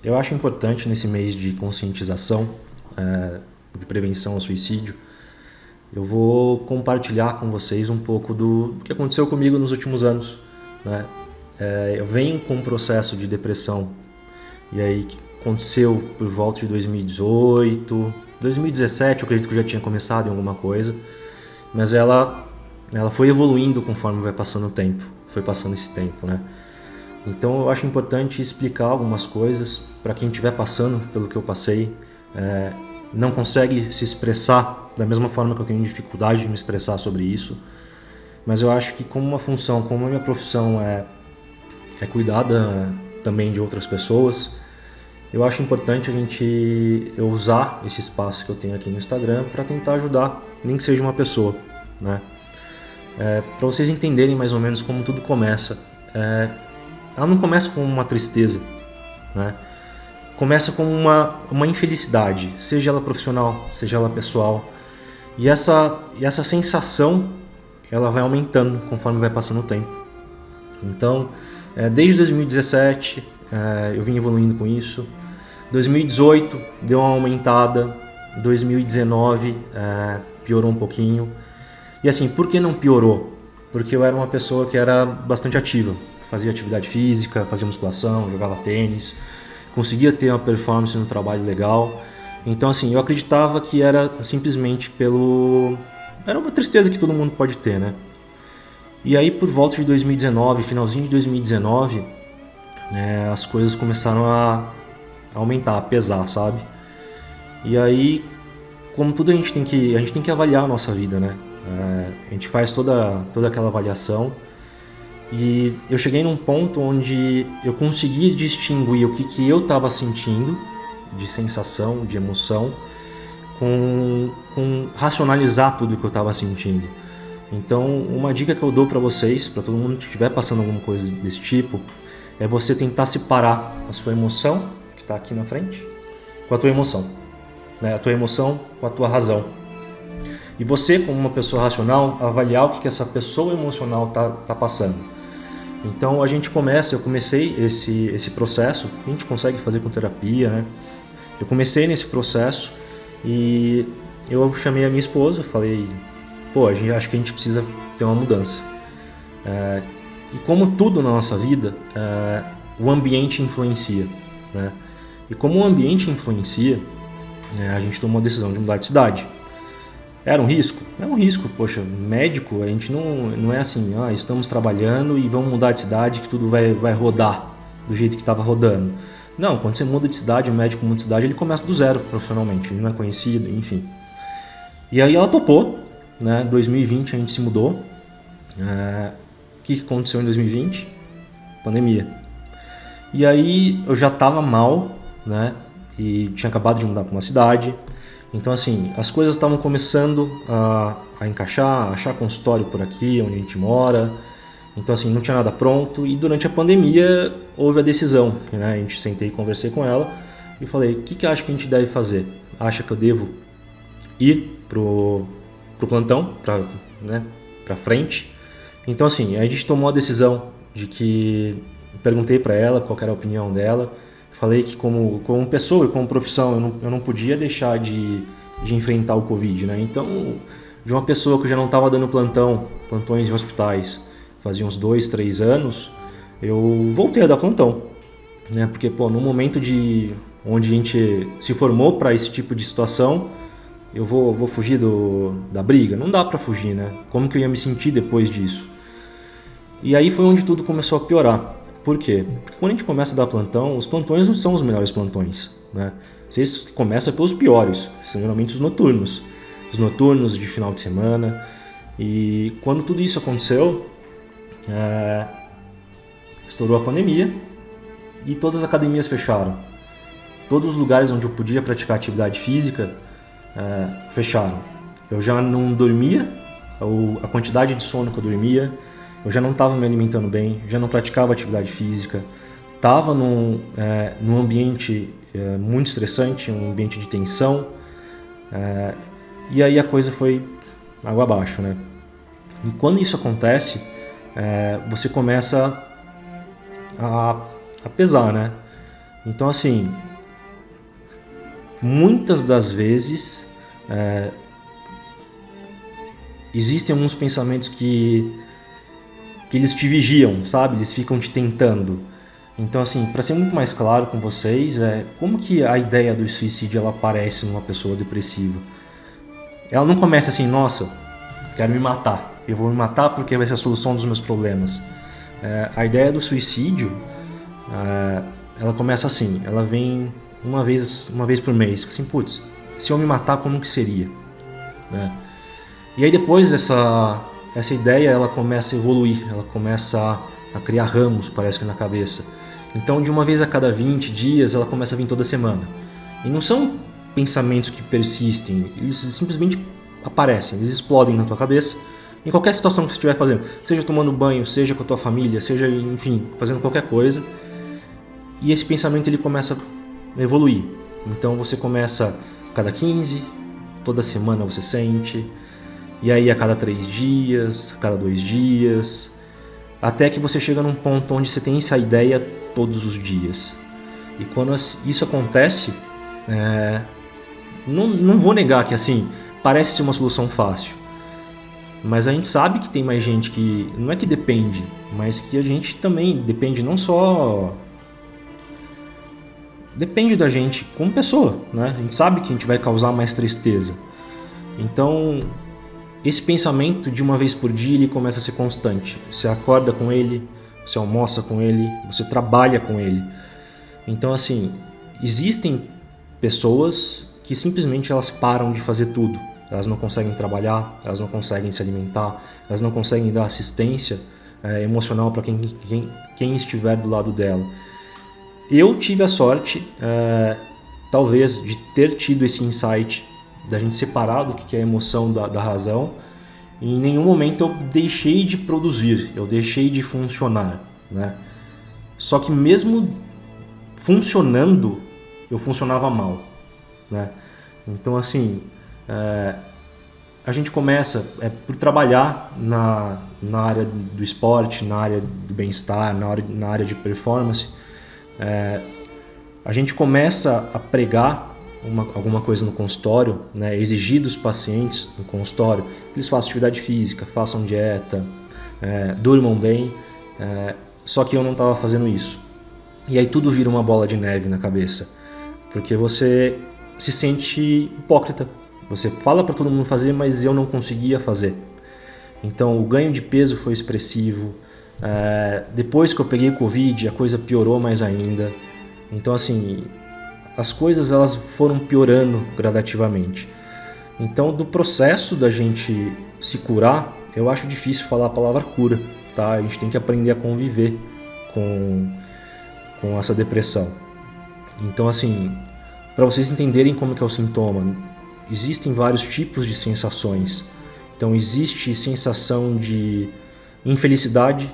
Eu acho importante nesse mês de conscientização, de prevenção ao suicídio, eu vou compartilhar com vocês um pouco do que aconteceu comigo nos últimos anos, né? Eu venho com um processo de depressão, e aí aconteceu por volta de 2018, 2017, eu acredito que eu já tinha começado em alguma coisa, mas ela foi evoluindo conforme vai passando o tempo, foi passando esse tempo, né? Então eu acho importante explicar algumas coisas para quem estiver passando pelo que eu passei, não consegue se expressar da mesma forma que eu tenho dificuldade de me expressar sobre isso, mas eu acho que como uma função, como a minha profissão é cuidar também de outras pessoas, eu acho importante eu usar esse espaço que eu tenho aqui no Instagram para tentar ajudar, nem que seja uma pessoa, né? Para vocês entenderem mais ou menos como tudo começa. Ela não começa com uma tristeza, né? Começa com uma infelicidade, seja ela profissional, seja ela pessoal. E essa sensação, ela vai aumentando conforme vai passando o tempo. Então, desde 2017, eu vim evoluindo com isso. 2018 deu uma aumentada, 2019 piorou um pouquinho. E assim, por que não piorou? Porque eu era uma pessoa que era bastante ativa. Fazia atividade física, fazia musculação, jogava tênis, conseguia ter uma performance no trabalho legal. Então assim, eu acreditava que era simplesmente era uma tristeza que todo mundo pode ter, né? E aí por volta de 2019, finalzinho de 2019, as coisas começaram a aumentar, a pesar, sabe? E aí, como tudo a gente tem que avaliar a nossa vida, né? A gente faz toda aquela avaliação e eu cheguei num ponto onde eu consegui distinguir o que eu estava sentindo de sensação, de emoção, com racionalizar tudo que eu estava sentindo. Então, uma dica que eu dou para vocês, para todo mundo que estiver passando alguma coisa desse tipo, é você tentar separar a sua emoção, que está aqui na frente, com a tua emoção, né? A tua emoção com a tua razão. E você, como uma pessoa racional, avaliar o que essa pessoa emocional tá passando. Então eu comecei esse processo, a gente consegue fazer com terapia, né? Eu comecei nesse processo e eu chamei a minha esposa, falei, acho que a gente precisa ter uma mudança. E como tudo na nossa vida, o ambiente influencia, né? E como o ambiente influencia, a gente tomou a decisão de mudar de cidade. Era um risco? É um risco, poxa, médico, a gente não é assim, estamos trabalhando e vamos mudar de cidade que tudo vai rodar do jeito que estava rodando. Não, quando você muda de cidade, o médico muda de cidade, ele começa do zero profissionalmente, ele não é conhecido, enfim. E aí ela topou, né, 2020 a gente se mudou. O que aconteceu em 2020? Pandemia. E aí eu já estava mal, né, e tinha acabado de mudar para uma cidade. Então, assim, as coisas estavam começando a encaixar, a achar consultório por aqui, onde a gente mora. Então, assim, não tinha nada pronto. E durante a pandemia, houve a decisão, né? A gente sentei e conversei com ela e falei, o que acha que a gente deve fazer? Acha que eu devo ir pro plantão, pra frente? Então, assim, a gente tomou a decisão de que... Perguntei para ela qual era a opinião dela. Falei que como pessoa e como profissão eu não podia deixar de enfrentar o Covid, né? Então, de uma pessoa que já não estava dando plantões em hospitais, fazia uns 2, 3 anos, eu voltei a dar plantão, né? Porque, no momento onde a gente se formou para esse tipo de situação, eu vou fugir da briga? Não dá para fugir, né? Como que eu ia me sentir depois disso? E aí foi onde tudo começou a piorar. Por quê? Porque quando a gente começa a dar plantão, os plantões não são os melhores plantões, né? Vocês começam pelos piores, que são geralmente os noturnos. Os noturnos de final de semana. E quando tudo isso aconteceu, estourou a pandemia e todas as academias fecharam. Todos os lugares onde eu podia praticar atividade física fecharam. Eu já não dormia, a quantidade de sono que eu dormia, eu já não estava me alimentando bem, já não praticava atividade física, estava num ambiente muito estressante, um ambiente de tensão, e aí a coisa foi água abaixo, né? E quando isso acontece, você começa a pesar, né? Então, assim, muitas das vezes existem alguns pensamentos que eles te vigiam, sabe? Eles ficam te tentando. Então, assim, para ser muito mais claro com vocês, como que a ideia do suicídio ela aparece numa pessoa depressiva? Ela não começa assim, nossa, quero me matar. Eu vou me matar porque vai ser a solução dos meus problemas. A ideia do suicídio, ela começa assim, ela vem uma vez por mês. Assim, putz, se eu me matar, como que seria? Né? E aí depois essa ideia ela começa a evoluir, ela começa a criar ramos, parece que na cabeça. Então de uma vez a cada 20 dias ela começa a vir toda semana. E não são pensamentos que persistem, eles simplesmente aparecem, eles explodem na tua cabeça. Em qualquer situação que você estiver fazendo, seja tomando banho, seja com a tua família, seja, enfim, fazendo qualquer coisa. E esse pensamento ele começa a evoluir. Então você começa a cada 15, toda semana você sente, e aí a cada 3 dias, a cada 2 dias, até que você chega num ponto onde você tem essa ideia todos os dias. E quando isso acontece, não vou negar que assim, parece ser uma solução fácil. Mas a gente sabe que tem mais gente que, não é que depende, mas que a gente também depende não só... Depende da gente como pessoa, né? A gente sabe que a gente vai causar mais tristeza. Então, esse pensamento de uma vez por dia, ele começa a ser constante. Você acorda com ele, você almoça com ele, você trabalha com ele. Então, assim, existem pessoas que simplesmente elas param de fazer tudo. Elas não conseguem trabalhar, elas não conseguem se alimentar, elas não conseguem dar assistência emocional para quem estiver do lado dela. Eu tive a sorte, talvez, de ter tido esse insight da gente separar do que é a emoção da razão. E em nenhum momento eu deixei de produzir, eu deixei de funcionar, né? Só que mesmo funcionando, eu funcionava mal, né? Então, assim, a gente começa por trabalhar na área do esporte, na área do bem-estar, na área de performance. A gente começa a pregar alguma coisa no consultório, né? Exigir dos pacientes no consultório que eles façam atividade física, façam dieta, durmam bem, só que eu não estava fazendo isso. E aí tudo vira uma bola de neve na cabeça, porque você se sente hipócrita. Você fala para todo mundo fazer, mas eu não conseguia fazer. Então o ganho de peso foi expressivo. Depois que eu peguei Covid, a coisa piorou mais ainda. Então, assim, as coisas elas foram piorando gradativamente. Então, do processo da gente se curar, eu acho difícil falar a palavra cura, tá? A gente tem que aprender a conviver com essa depressão. Então, assim, para vocês entenderem como que é o sintoma, existem vários tipos de sensações. Então, existe sensação de infelicidade,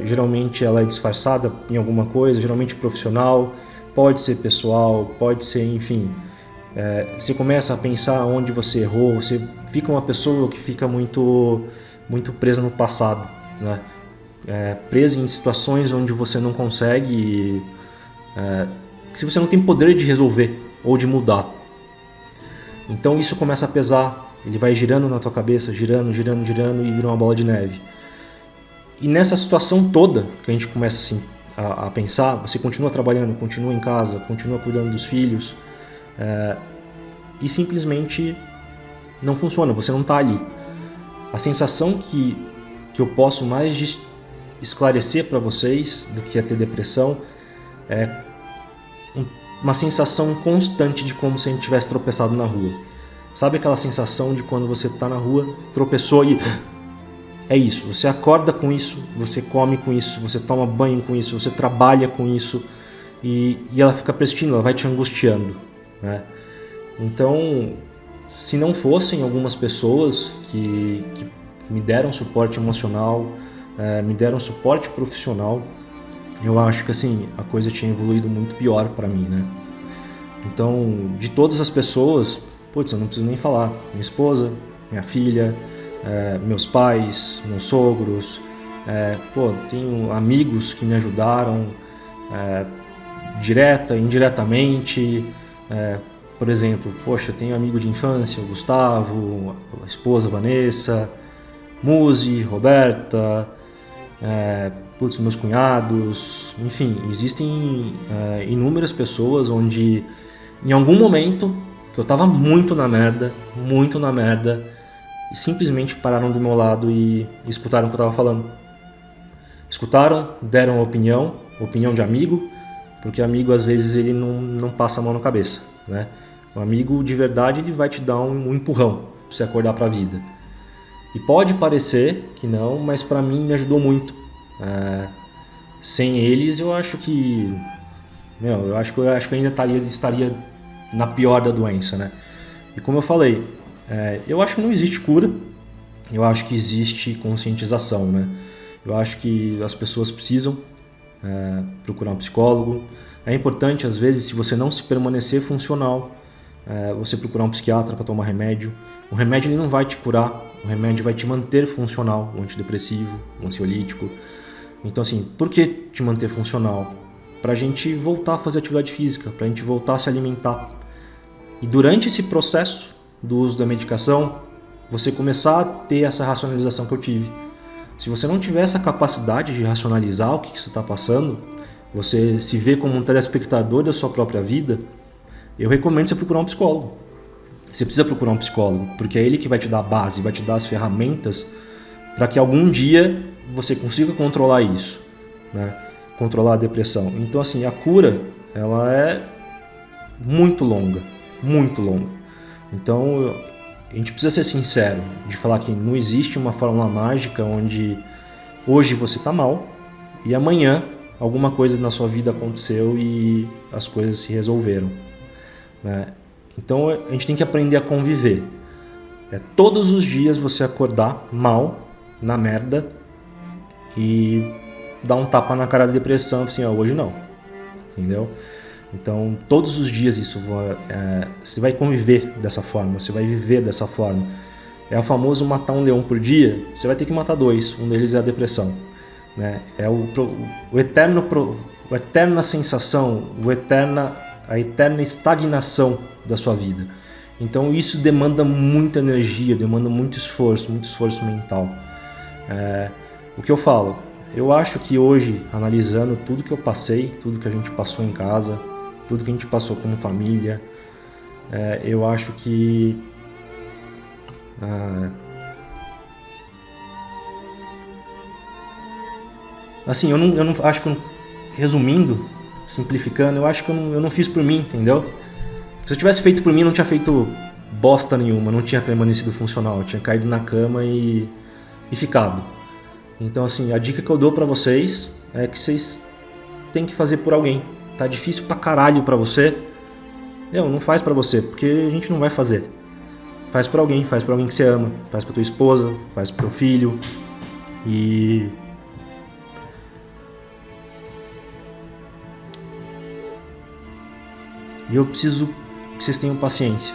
geralmente ela é disfarçada em alguma coisa, geralmente profissional, pode ser pessoal, pode ser, enfim. Você começa a pensar onde você errou, você fica uma pessoa que fica muito, muito presa no passado, né? Presa em situações onde você não consegue, se você não tem poder de resolver ou de mudar. Então isso começa a pesar, ele vai girando na tua cabeça, girando e vira uma bola de neve. E nessa situação toda que a gente começa assim, a pensar, você continua trabalhando, continua em casa, continua cuidando dos filhos, e simplesmente não funciona, você não está ali. A sensação que eu posso mais esclarecer para vocês do que é ter depressão é uma sensação constante de como se a gente tivesse tropeçado na rua. Sabe aquela sensação de quando você está na rua, tropeçou e... É isso, você acorda com isso, você come com isso, você toma banho com isso, você trabalha com isso e ela fica persistindo, ela vai te angustiando, né? Então, se não fossem algumas pessoas que me deram suporte emocional, me deram suporte profissional, eu acho que assim, a coisa tinha evoluído muito pior para mim, né? Então, de todas as pessoas, putz, eu não preciso nem falar, minha esposa, minha filha, meus pais, meus sogros, tenho amigos que me ajudaram, direta, indiretamente. Por exemplo, poxa, eu tenho amigo de infância, o Gustavo, a esposa Vanessa, Muzi, Roberta, meus cunhados, enfim, existem inúmeras pessoas onde em algum momento que eu tava muito na merda, e simplesmente pararam do meu lado e escutaram o que eu tava falando. Escutaram, deram opinião de amigo, porque amigo às vezes ele não passa a mão na cabeça, né? O amigo de verdade ele vai te dar um empurrão pra você acordar pra vida. E pode parecer que não, mas pra mim me ajudou muito. Sem eles eu acho que eu acho que eu ainda estaria na pior da doença, né? E como eu falei, eu acho que não existe cura, eu acho que existe conscientização, né? Eu acho que as pessoas precisam procurar um psicólogo. É importante, às vezes, se você não se permanecer funcional, você procurar um psiquiatra para tomar remédio. O remédio ele não vai te curar, o remédio vai te manter funcional, o antidepressivo, o ansiolítico. Então, assim, por que te manter funcional? Para a gente voltar a fazer atividade física, para a gente voltar a se alimentar. E durante esse processo do uso da medicação, você começar a ter essa racionalização que eu tive. Se você não tiver essa capacidade de racionalizar o que você está passando, você se vê como um telespectador da sua própria vida, eu recomendo você procurar um psicólogo. Você precisa procurar um psicólogo, porque é ele que vai te dar a base, vai te dar as ferramentas para que algum dia você consiga controlar isso, né? Controlar a depressão. Então, assim, a cura, ela é muito longa, muito longa. Então, a gente precisa ser sincero de falar que não existe uma fórmula mágica onde hoje você está mal e amanhã alguma coisa na sua vida aconteceu e as coisas se resolveram, né? Então a gente tem que aprender a conviver. Todos os dias você acordar mal, na merda, e dar um tapa na cara da depressão, assim, hoje não, entendeu? Então, todos os dias você vai conviver dessa forma, você vai viver dessa forma. É o famoso matar um leão por dia, você vai ter que matar 2, um deles é a depressão, né? É a eterna sensação, a eterna estagnação da sua vida. Então, isso demanda muita energia, demanda muito esforço mental. O que eu falo? Eu acho que hoje, analisando tudo que eu passei, tudo que a gente passou em casa, tudo que a gente passou como família, eu acho que assim, eu não acho que, resumindo, simplificando, eu acho que eu não fiz por mim, entendeu? Se eu tivesse feito por mim, eu não tinha feito bosta nenhuma, não tinha permanecido funcional, eu tinha caído na cama e ficado. Então, assim, a dica que eu dou pra vocês é que vocês têm que fazer por alguém. Tá difícil pra caralho pra você? Não faz pra você, porque a gente não vai fazer. Faz por alguém que você ama, faz pra tua esposa, faz pro teu filho. E eu preciso que vocês tenham paciência.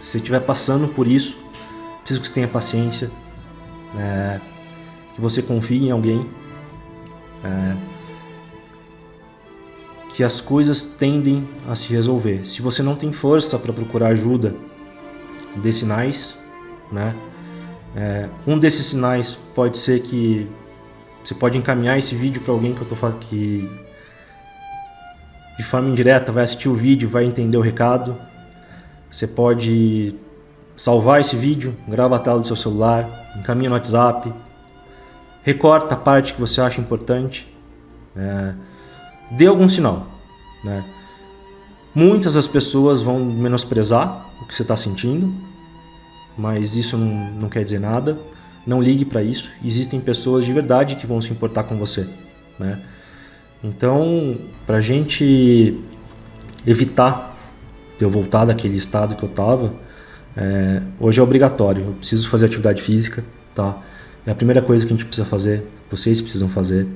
Se você estiver passando por isso, preciso que você tenha paciência, que você confie em alguém, que as coisas tendem a se resolver. Se você não tem força para procurar ajuda, dê sinais, né? Um desses sinais pode ser que você pode encaminhar esse vídeo para alguém que eu tô falando que de forma indireta vai assistir o vídeo, vai entender o recado. Você pode salvar esse vídeo, grava a tela do seu celular, encaminha no WhatsApp, recorta a parte que você acha importante, dê algum sinal, né? Muitas das pessoas vão menosprezar o que você está sentindo, mas isso não quer dizer nada. Não ligue para isso. Existem pessoas de verdade que vão se importar com você, né? Então, para a gente evitar de eu voltar daquele estado que eu estava, hoje é obrigatório. Eu preciso fazer atividade física, tá? É a primeira coisa que a gente precisa fazer, vocês precisam fazer.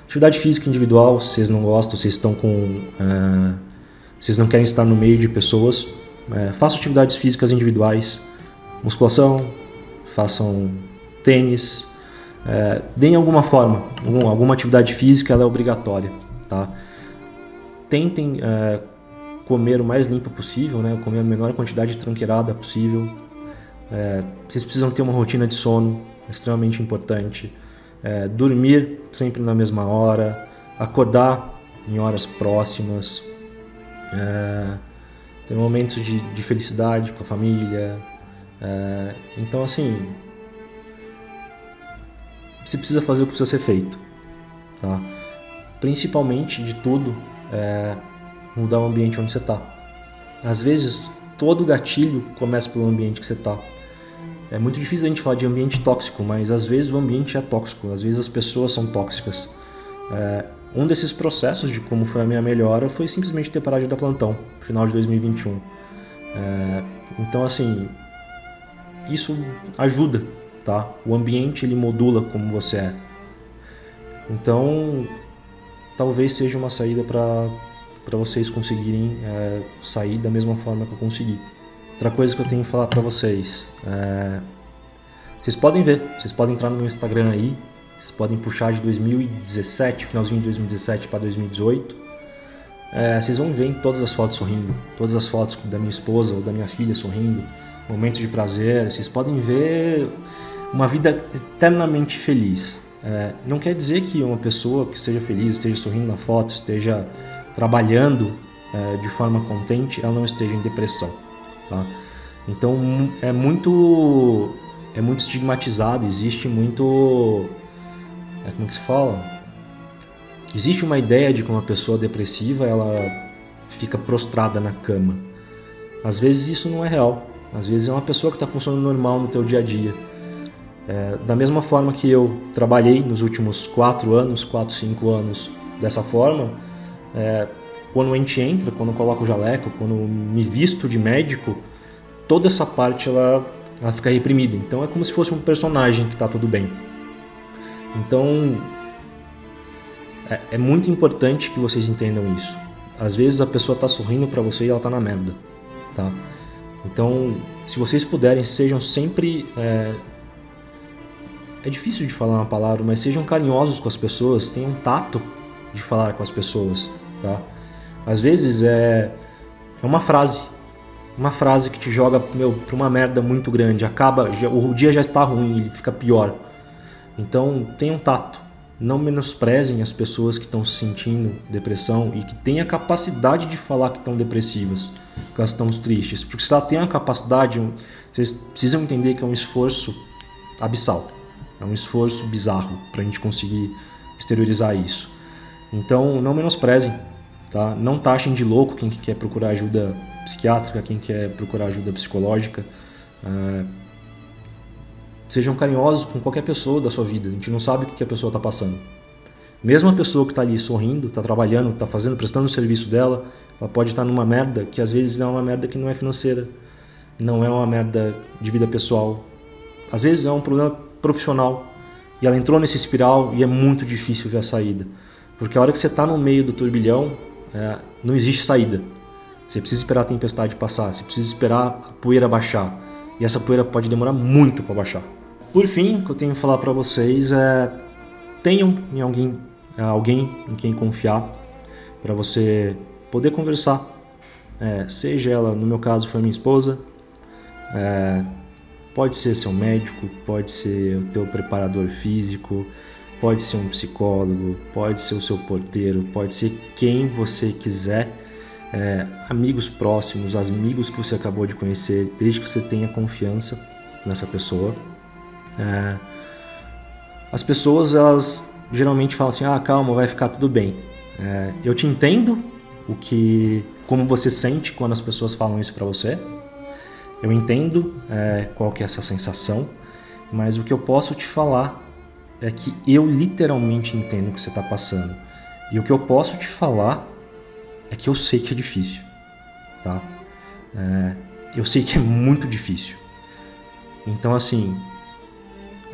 Atividade física individual, se vocês não gostam, vocês estão vocês não querem estar no meio de pessoas, façam atividades físicas individuais, musculação, façam tênis, deem alguma forma, alguma atividade física, ela é obrigatória, tá? tentem comer o mais limpo possível, né? Comer a menor quantidade de tranqueirada possível. Vocês precisam ter uma rotina de sono, extremamente importante. Dormir sempre na mesma hora, acordar em horas próximas, ter momentos de felicidade com a família. Então, assim, você precisa fazer o que precisa ser feito, tá? Principalmente de tudo, mudar o ambiente onde você está. Às vezes, todo gatilho começa pelo ambiente que você está. É muito difícil a gente falar de ambiente tóxico, mas às vezes o ambiente é tóxico, às vezes as pessoas são tóxicas. Um desses processos de como foi a minha melhora foi simplesmente ter parado de dar plantão, no final de 2021. Então, assim, isso ajuda, tá? O ambiente, ele modula como você é. Então, talvez seja uma saída para vocês conseguirem sair da mesma forma que eu consegui. Outra coisa que eu tenho que falar para vocês, vocês podem ver, vocês podem entrar no meu Instagram aí, vocês podem puxar de 2017, finalzinho de 2017 para 2018, vocês vão ver em todas as fotos sorrindo, todas as fotos da minha esposa ou da minha filha sorrindo, momentos de prazer, vocês podem ver uma vida eternamente feliz. Não quer dizer que uma pessoa que seja feliz, esteja sorrindo na foto, esteja trabalhando de forma contente, ela não esteja em depressão. Tá? Então é muito estigmatizado, existe muito, como que se fala? Existe uma ideia de que uma pessoa depressiva ela fica prostrada na cama. Às vezes isso não é real, às vezes é uma pessoa que está funcionando normal no teu dia a dia. Da mesma forma que eu trabalhei nos últimos 4, 5 anos dessa forma, quando a gente entra, quando eu coloco o jaleco, quando eu me visto de médico, toda essa parte ela fica reprimida. Então é como se fosse um personagem que está tudo bem. Então é muito importante que vocês entendam isso. Às vezes a pessoa está sorrindo para você e ela está na merda, tá? Então, se vocês puderem, sejam sempre... É difícil de falar uma palavra, mas sejam carinhosos com as pessoas, tenham tato de falar com as pessoas, tá? Às vezes é uma frase que te joga pra uma merda muito grande, o dia já está ruim, ele fica pior. Então tenham tato, não menosprezem as pessoas que estão sentindo depressão e que têm a capacidade de falar que estão depressivas, que elas estão tristes, porque se ela tem a capacidade, vocês precisam entender que é um esforço abissal, é um esforço bizarro pra gente conseguir exteriorizar isso. Então não menosprezem. Tá? Não taxem de louco quem quer procurar ajuda psiquiátrica, quem quer procurar ajuda psicológica. Sejam carinhosos com qualquer pessoa da sua vida. A gente não sabe o que a pessoa está passando. Mesmo a pessoa que está ali sorrindo, está trabalhando, está fazendo, prestando o serviço dela, ela pode estar numa merda que às vezes é uma merda que não é financeira, não é uma merda de vida pessoal. Às vezes é um problema profissional e ela entrou nesse espiral e é muito difícil ver a saída. Porque a hora que você está no meio do turbilhão, não existe saída. Você precisa esperar a tempestade passar, você precisa esperar a poeira baixar. E essa poeira pode demorar muito para baixar. Por fim, o que eu tenho que falar para vocês tenham alguém em quem confiar para você poder conversar. Seja ela, no meu caso, foi minha esposa, pode ser seu médico, pode ser o teu preparador físico, pode ser um psicólogo, pode ser o seu porteiro, pode ser quem você quiser, amigos próximos, amigos que você acabou de conhecer, desde que você tenha confiança nessa pessoa. As pessoas, elas geralmente falam assim, calma, vai ficar tudo bem. Eu te entendo como você sente quando as pessoas falam isso pra você. Eu entendo qual que é essa sensação, mas o que eu posso te falar é que eu literalmente entendo o que você está passando. E o que eu posso te falar é que eu sei que é difícil, tá? Eu sei que é muito difícil. Então, assim,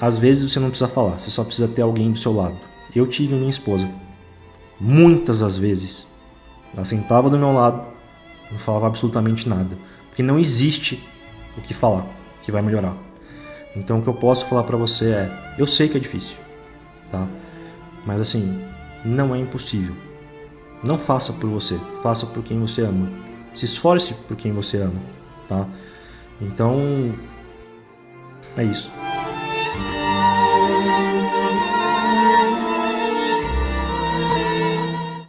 às vezes você não precisa falar, você só precisa ter alguém do seu lado. Eu tive minha esposa. Muitas das vezes, ela sentava do meu lado, não falava absolutamente nada. Porque não existe o que falar que vai melhorar. Então o que eu posso falar pra você eu sei que é difícil, tá? Mas assim, não é impossível. Não faça por você, faça por quem você ama. Se esforce por quem você ama, tá? Então, é isso.